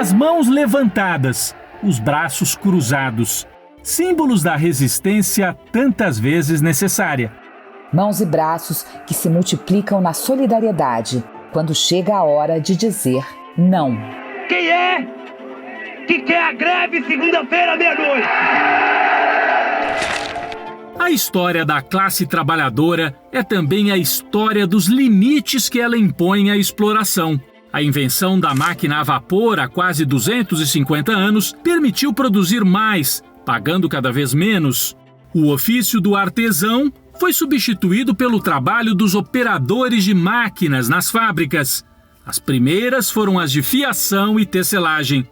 as mãos levantadas, os braços cruzados, símbolos da resistência tantas vezes necessária. Mãos e braços que se multiplicam na solidariedade quando chega a hora de dizer não. Quem é que quer a greve segunda-feira, meia-noite? A história da classe trabalhadora é também a história dos limites que ela impõe à exploração. A invenção da máquina a vapor há quase 250 anos permitiu produzir mais, pagando cada vez menos. O ofício do artesão foi substituído pelo trabalho dos operadores de máquinas nas fábricas. As primeiras foram as de fiação e tecelagem.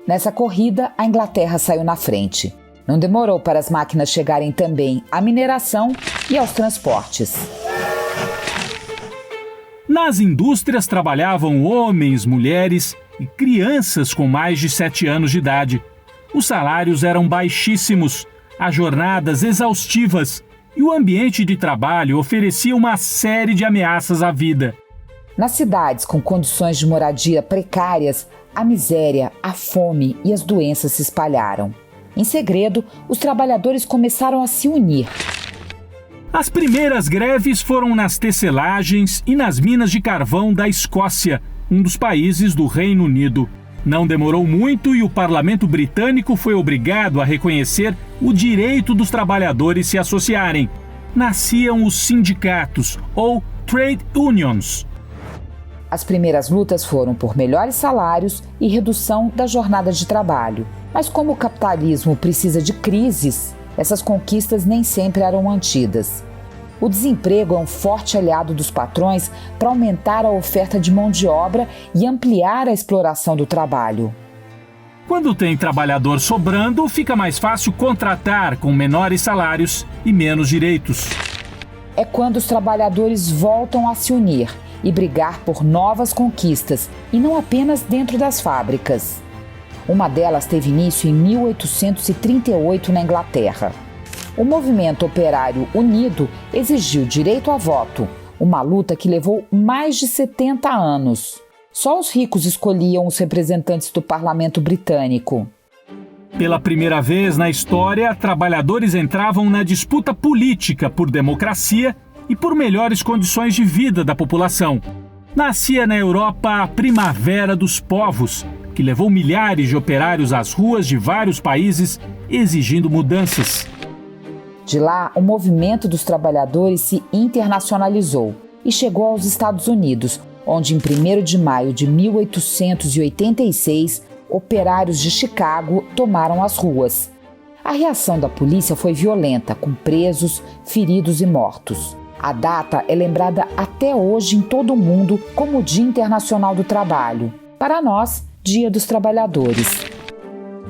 Nessa corrida, a Inglaterra saiu na frente. Não demorou para as máquinas chegarem também à mineração e aos transportes. Nas indústrias trabalhavam homens, mulheres e crianças com mais de 7 anos de idade. Os salários eram baixíssimos, as jornadas exaustivas e o ambiente de trabalho oferecia uma série de ameaças à vida. Nas cidades com condições de moradia precárias, a miséria, a fome e as doenças se espalharam. Em segredo, os trabalhadores começaram a se unir. As primeiras greves foram nas tecelagens e nas minas de carvão da Escócia, um dos países do Reino Unido. Não demorou muito e o parlamento britânico foi obrigado a reconhecer o direito dos trabalhadores se associarem. Nasciam os sindicatos, ou trade unions. As primeiras lutas foram por melhores salários e redução da jornada de trabalho. Mas como o capitalismo precisa de crises, essas conquistas nem sempre eram mantidas. O desemprego é um forte aliado dos patrões para aumentar a oferta de mão de obra e ampliar a exploração do trabalho. Quando tem trabalhador sobrando, fica mais fácil contratar com menores salários e menos direitos. É quando os trabalhadores voltam a se unir e brigar por novas conquistas, e não apenas dentro das fábricas. Uma delas teve início em 1838 na Inglaterra. O movimento operário unido exigiu direito a voto, uma luta que levou mais de 70 anos. Só os ricos escolhiam os representantes do parlamento britânico. Pela primeira vez na história, trabalhadores entravam na disputa política por democracia e por melhores condições de vida da população. Nascia na Europa a Primavera dos Povos, que levou milhares de operários às ruas de vários países exigindo mudanças. De lá, o movimento dos trabalhadores se internacionalizou e chegou aos Estados Unidos, onde em 1º de maio de 1886, operários de Chicago tomaram as ruas. A reação da polícia foi violenta, com presos, feridos e mortos. A data é lembrada até hoje em todo o mundo como o Dia Internacional do Trabalho. Para nós, Dia dos Trabalhadores.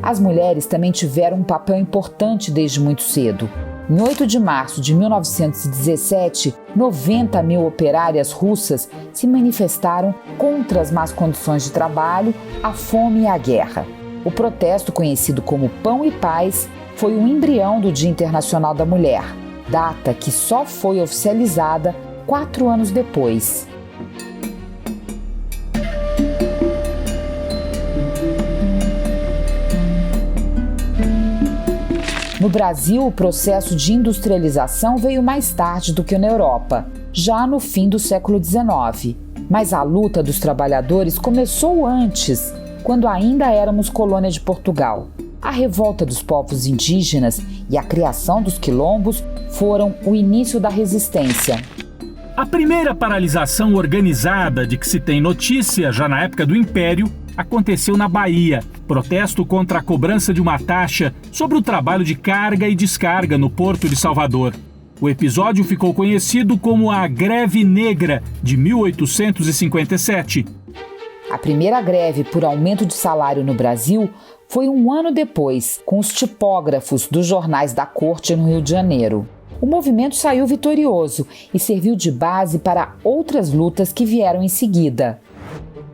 As mulheres também tiveram um papel importante desde muito cedo. Em 8 de março de 1917, 90 mil operárias russas se manifestaram contra as más condições de trabalho, a fome e a guerra. O protesto, conhecido como Pão e Paz, foi o embrião do Dia Internacional da Mulher, data que só foi oficializada 4 anos depois. No Brasil, o processo de industrialização veio mais tarde do que na Europa, já no fim do século XIX. Mas a luta dos trabalhadores começou antes, quando ainda éramos colônia de Portugal. A revolta dos povos indígenas e a criação dos quilombos foram o início da resistência. A primeira paralisação organizada de que se tem notícia, já na época do Império, aconteceu na Bahia, protesto contra a cobrança de uma taxa sobre o trabalho de carga e descarga no Porto de Salvador. O episódio ficou conhecido como a Greve Negra de 1857. A primeira greve por aumento de salário no Brasil foi um ano depois, com os tipógrafos dos jornais da corte no Rio de Janeiro. O movimento saiu vitorioso e serviu de base para outras lutas que vieram em seguida.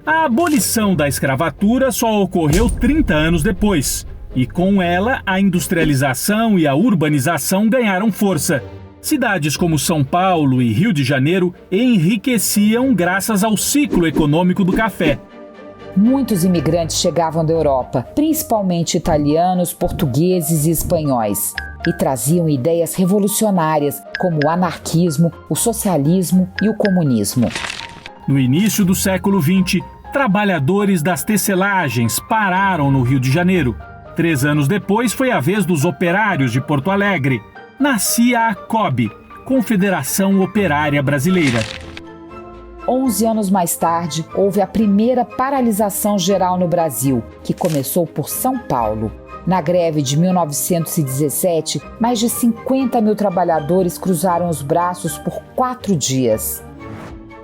A abolição da escravatura só ocorreu 30 anos depois, e com ela a industrialização e a urbanização ganharam força. Cidades como São Paulo e Rio de Janeiro enriqueciam graças ao ciclo econômico do café. Muitos imigrantes chegavam da Europa, principalmente italianos, portugueses e espanhóis, e traziam ideias revolucionárias como o anarquismo, o socialismo e o comunismo. No início do século XX, trabalhadores das tecelagens pararam no Rio de Janeiro. 3 anos depois foi a vez dos operários de Porto Alegre. Nascia a COB, Confederação Operária Brasileira. 11 anos mais tarde, houve a primeira paralisação geral no Brasil, que começou por São Paulo. Na greve de 1917, mais de 50 mil trabalhadores cruzaram os braços por 4 dias.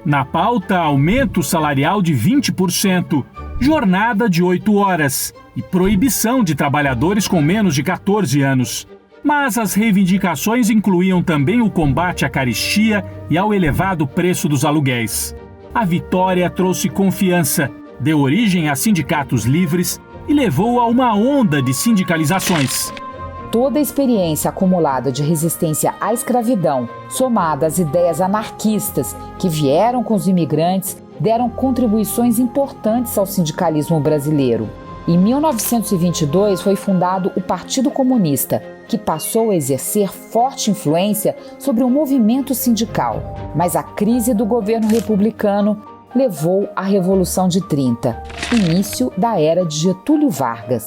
Na pauta, aumento salarial de 20%, jornada de 8 horas e proibição de trabalhadores com menos de 14 anos. Mas as reivindicações incluíam também o combate à carestia e ao elevado preço dos aluguéis. A vitória trouxe confiança, deu origem a sindicatos livres e levou a uma onda de sindicalizações. Toda a experiência acumulada de resistência à escravidão, somada às ideias anarquistas que vieram com os imigrantes, deram contribuições importantes ao sindicalismo brasileiro. Em 1922 foi fundado o Partido Comunista, que passou a exercer forte influência sobre o movimento sindical. Mas a crise do governo republicano levou à Revolução de 30, início da era de Getúlio Vargas.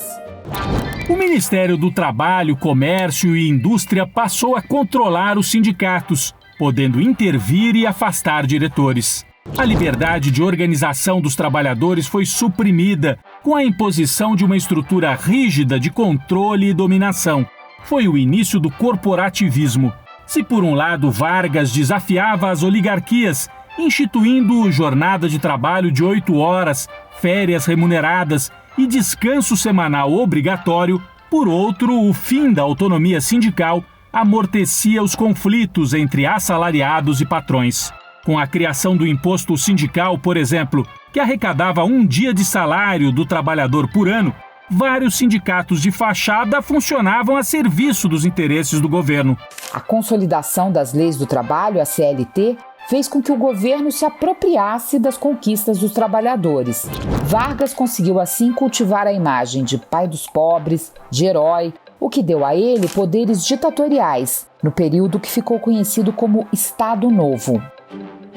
O Ministério do Trabalho, Comércio e Indústria passou a controlar os sindicatos, podendo intervir e afastar diretores. A liberdade de organização dos trabalhadores foi suprimida com a imposição de uma estrutura rígida de controle e dominação. Foi o início do corporativismo. Se por um lado Vargas desafiava as oligarquias, instituindo jornada de trabalho de 8 horas, férias remuneradas e descanso semanal obrigatório, por outro, o fim da autonomia sindical amortecia os conflitos entre assalariados e patrões. Com a criação do imposto sindical, por exemplo, que arrecadava 1 dia de salário do trabalhador por ano, vários sindicatos de fachada funcionavam a serviço dos interesses do governo. A consolidação das leis do trabalho, a CLT, fez com que o governo se apropriasse das conquistas dos trabalhadores. Vargas conseguiu assim cultivar a imagem de pai dos pobres, de herói, o que deu a ele poderes ditatoriais, no período que ficou conhecido como Estado Novo.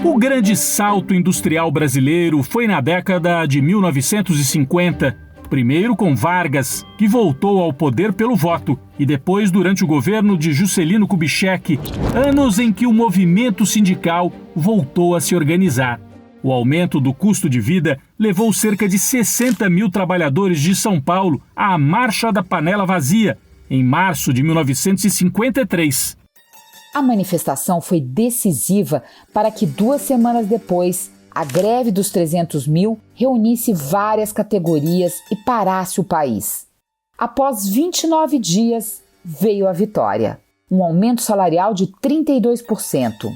O grande salto industrial brasileiro foi na década de 1950, primeiro com Vargas, que voltou ao poder pelo voto, e depois durante o governo de Juscelino Kubitschek, anos em que o movimento sindical voltou a se organizar. O aumento do custo de vida levou cerca de 60 mil trabalhadores de São Paulo à Marcha da Panela Vazia, em março de 1953. A manifestação foi decisiva para que 2 semanas depois, a greve dos 300 mil reunisse várias categorias e parasse o país. Após 29 dias, veio a vitória. Um aumento salarial de 32%.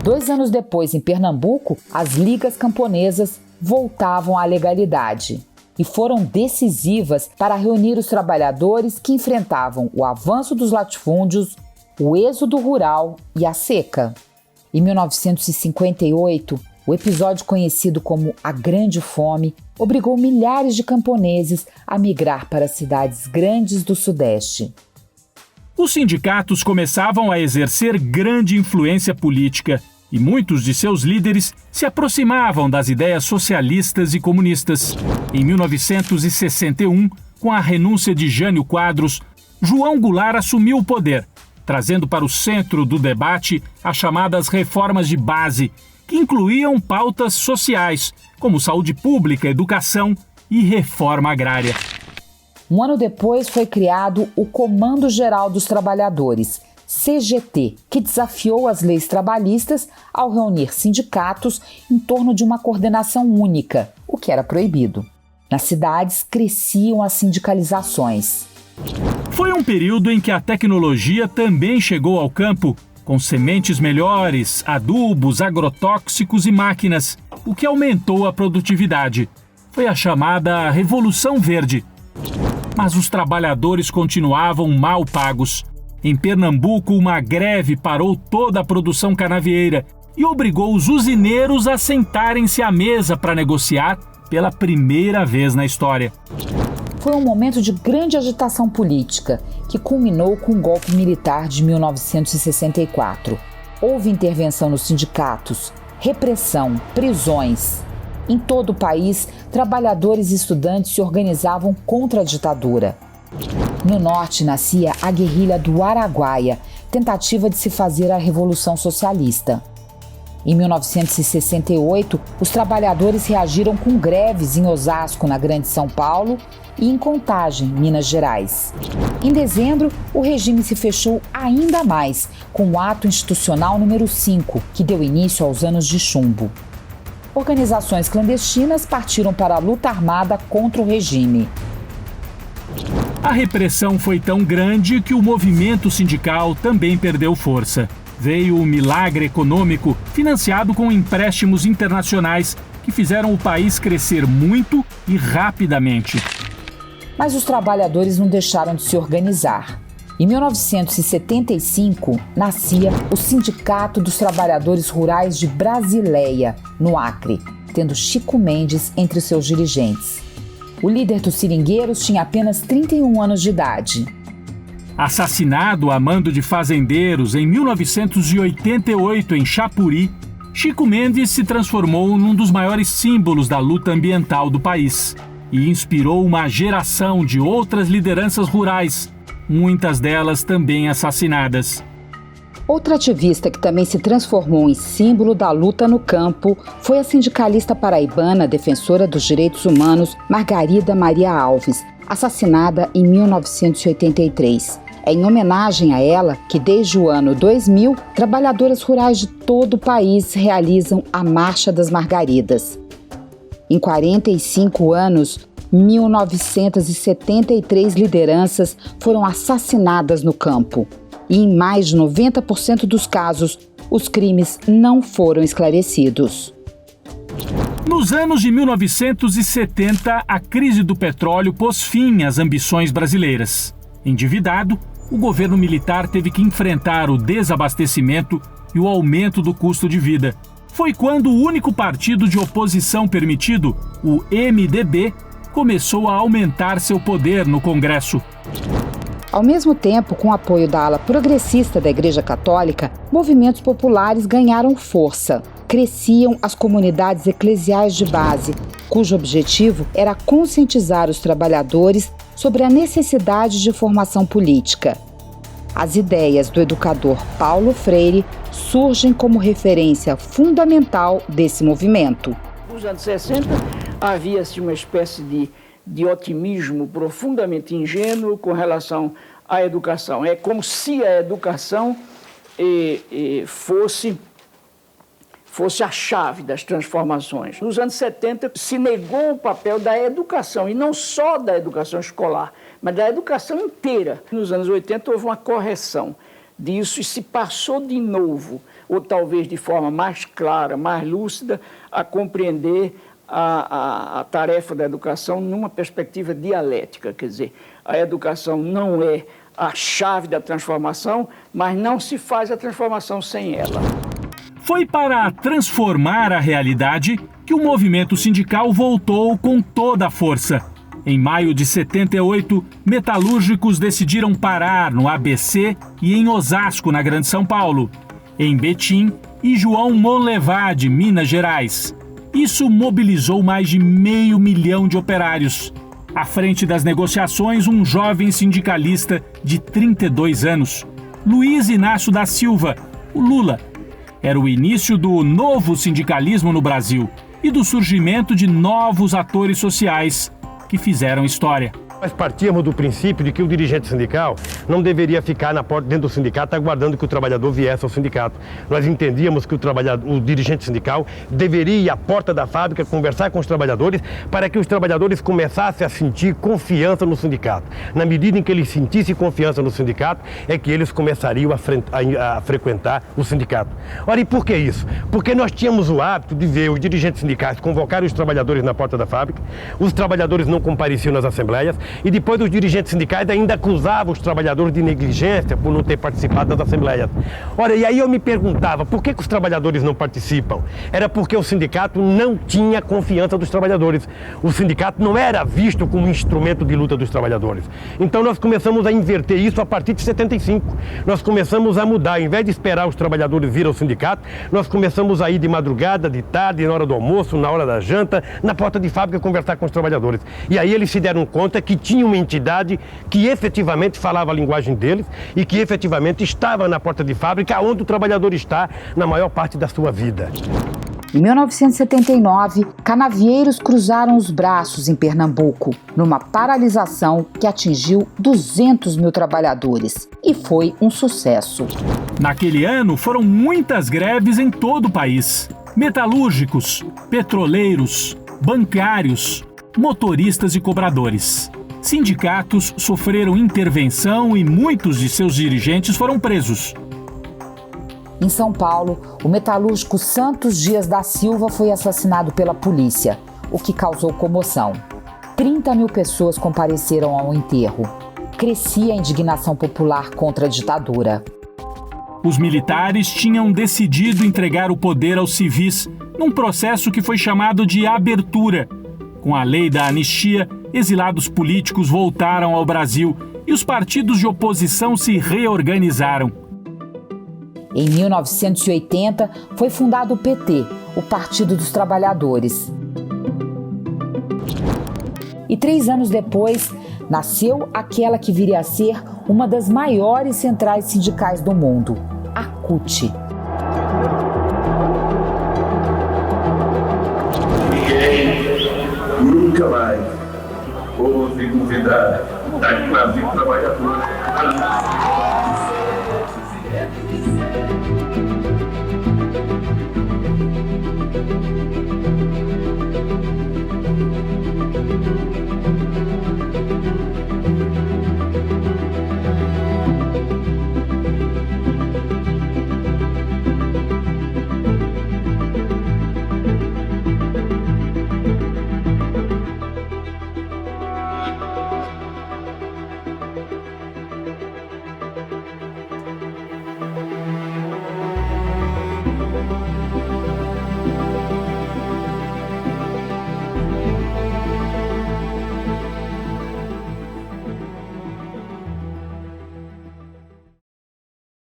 2 anos depois, em Pernambuco, as ligas camponesas voltavam à legalidade e foram decisivas para reunir os trabalhadores que enfrentavam o avanço dos latifúndios, o êxodo rural e a seca. Em 1958, o episódio conhecido como a Grande Fome obrigou milhares de camponeses a migrar para cidades grandes do Sudeste. Os sindicatos começavam a exercer grande influência política e muitos de seus líderes se aproximavam das ideias socialistas e comunistas. Em 1961, com a renúncia de Jânio Quadros, João Goulart assumiu o poder, trazendo para o centro do debate as chamadas reformas de base, que incluíam pautas sociais, como saúde pública, educação e reforma agrária. Um ano depois foi criado o Comando Geral dos Trabalhadores, CGT, que desafiou as leis trabalhistas ao reunir sindicatos em torno de uma coordenação única, o que era proibido. Nas cidades cresciam as sindicalizações. Foi um período em que a tecnologia também chegou ao campo, com sementes melhores, adubos, agrotóxicos e máquinas, o que aumentou a produtividade. Foi a chamada Revolução Verde. Mas os trabalhadores continuavam mal pagos. Em Pernambuco, uma greve parou toda a produção canavieira e obrigou os usineiros a sentarem-se à mesa para negociar pela primeira vez na história. Foi um momento de grande agitação política, que culminou com o golpe militar de 1964. Houve intervenção nos sindicatos, repressão, prisões. Em todo o país, trabalhadores e estudantes se organizavam contra a ditadura. No norte nascia a guerrilha do Araguaia, tentativa de se fazer a Revolução Socialista. Em 1968, os trabalhadores reagiram com greves em Osasco, na Grande São Paulo, e em Contagem, Minas Gerais. Em dezembro, o regime se fechou ainda mais, com o Ato Institucional número 5, que deu início aos anos de chumbo. Organizações clandestinas partiram para a luta armada contra o regime. A repressão foi tão grande que o movimento sindical também perdeu força. Veio o milagre econômico, financiado com empréstimos internacionais que fizeram o país crescer muito e rapidamente. Mas os trabalhadores não deixaram de se organizar. Em 1975, nascia o Sindicato dos Trabalhadores Rurais de Brasileia, no Acre, tendo Chico Mendes entre os seus dirigentes. O líder dos seringueiros tinha apenas 31 anos de idade. Assassinado a mando de fazendeiros em 1988 em Chapuri, Chico Mendes se transformou num dos maiores símbolos da luta ambiental do país e inspirou uma geração de outras lideranças rurais, muitas delas também assassinadas. Outra ativista que também se transformou em símbolo da luta no campo foi a sindicalista paraibana defensora dos direitos humanos Margarida Maria Alves, assassinada em 1983. É em homenagem a ela que, desde o ano 2000, trabalhadoras rurais de todo o país realizam a Marcha das Margaridas. Em 45 anos, 1.973 lideranças foram assassinadas no campo. E em mais de 90% dos casos, os crimes não foram esclarecidos. Nos anos de 1970, a crise do petróleo pôs fim às ambições brasileiras. Endividado, o governo militar teve que enfrentar o desabastecimento e o aumento do custo de vida. Foi quando o único partido de oposição permitido, o MDB, começou a aumentar seu poder no Congresso. Ao mesmo tempo, com o apoio da ala progressista da Igreja Católica, movimentos populares ganharam força. Cresciam as comunidades eclesiais de base, cujo objetivo era conscientizar os trabalhadores sobre a necessidade de formação política. As ideias do educador Paulo Freire surgem como referência fundamental desse movimento. Nos anos 60, havia-se uma espécie de otimismo profundamente ingênuo com relação à educação. É como se a educação fosse a chave das transformações. Nos anos 70, se negou o papel da educação, e não só da educação escolar, mas da educação inteira. Nos anos 80, houve uma correção disso e se passou de novo, ou talvez de forma mais clara, mais lúcida, a compreender a tarefa da educação numa perspectiva dialética. Quer dizer, a educação não é a chave da transformação, mas não se faz a transformação sem ela. Foi para transformar a realidade que o movimento sindical voltou com toda a força. Em maio de 78, metalúrgicos decidiram parar no ABC e em Osasco, na Grande São Paulo, em Betim e João Monlevade, Minas Gerais. Isso mobilizou mais de 500 mil de operários. À frente das negociações, um jovem sindicalista de 32 anos, Luiz Inácio da Silva, o Lula. Era o início do novo sindicalismo no Brasil e do surgimento de novos atores sociais que fizeram história. Nós partíamos do princípio de que o dirigente sindical não deveria ficar na porta dentro do sindicato aguardando que o trabalhador viesse ao sindicato. Nós entendíamos que o dirigente sindical deveria ir à porta da fábrica conversar com os trabalhadores para que os trabalhadores começassem a sentir confiança no sindicato. Na medida em que eles sentissem confiança no sindicato, é que eles começariam a frequentar o sindicato. Ora, e por que isso? Porque nós tínhamos o hábito de ver os dirigentes sindicais convocarem os trabalhadores na porta da fábrica, os trabalhadores não compareciam nas assembleias, E depois os dirigentes sindicais ainda acusavam os trabalhadores de negligência por não ter participado das assembleias. Olha, e aí eu me perguntava, por que os trabalhadores não participam? Era porque o sindicato não tinha confiança dos trabalhadores. O sindicato não era visto como instrumento de luta dos trabalhadores. Então nós começamos a inverter isso a partir de 75. Nós começamos a mudar, ao invés de esperar os trabalhadores vir ao sindicato, nós começamos a ir de madrugada, de tarde, na hora do almoço, na hora da janta, na porta de fábrica conversar com os trabalhadores. E aí eles se deram conta que tinha uma entidade que efetivamente falava a linguagem deles e que efetivamente estava na porta de fábrica, onde o trabalhador está na maior parte da sua vida. Em 1979, canavieiros cruzaram os braços em Pernambuco, numa paralisação que atingiu 200 mil trabalhadores. E foi um sucesso. Naquele ano, foram muitas greves em todo o país. Metalúrgicos, petroleiros, bancários, motoristas e cobradores. Sindicatos sofreram intervenção e muitos de seus dirigentes foram presos. Em São Paulo, o metalúrgico Santos Dias da Silva foi assassinado pela polícia, o que causou comoção. 30 mil pessoas compareceram ao enterro. Crescia a indignação popular contra a ditadura. Os militares tinham decidido entregar o poder aos civis num processo que foi chamado de abertura. Com a lei da anistia, exilados políticos voltaram ao Brasil e os partidos de oposição se reorganizaram. Em 1980, foi fundado o PT, o Partido dos Trabalhadores. E 3 anos depois, nasceu aquela que viria a ser uma das maiores centrais sindicais do mundo, a CUT. Ninguém nunca mais ouve duvidar da classe trabalhadora.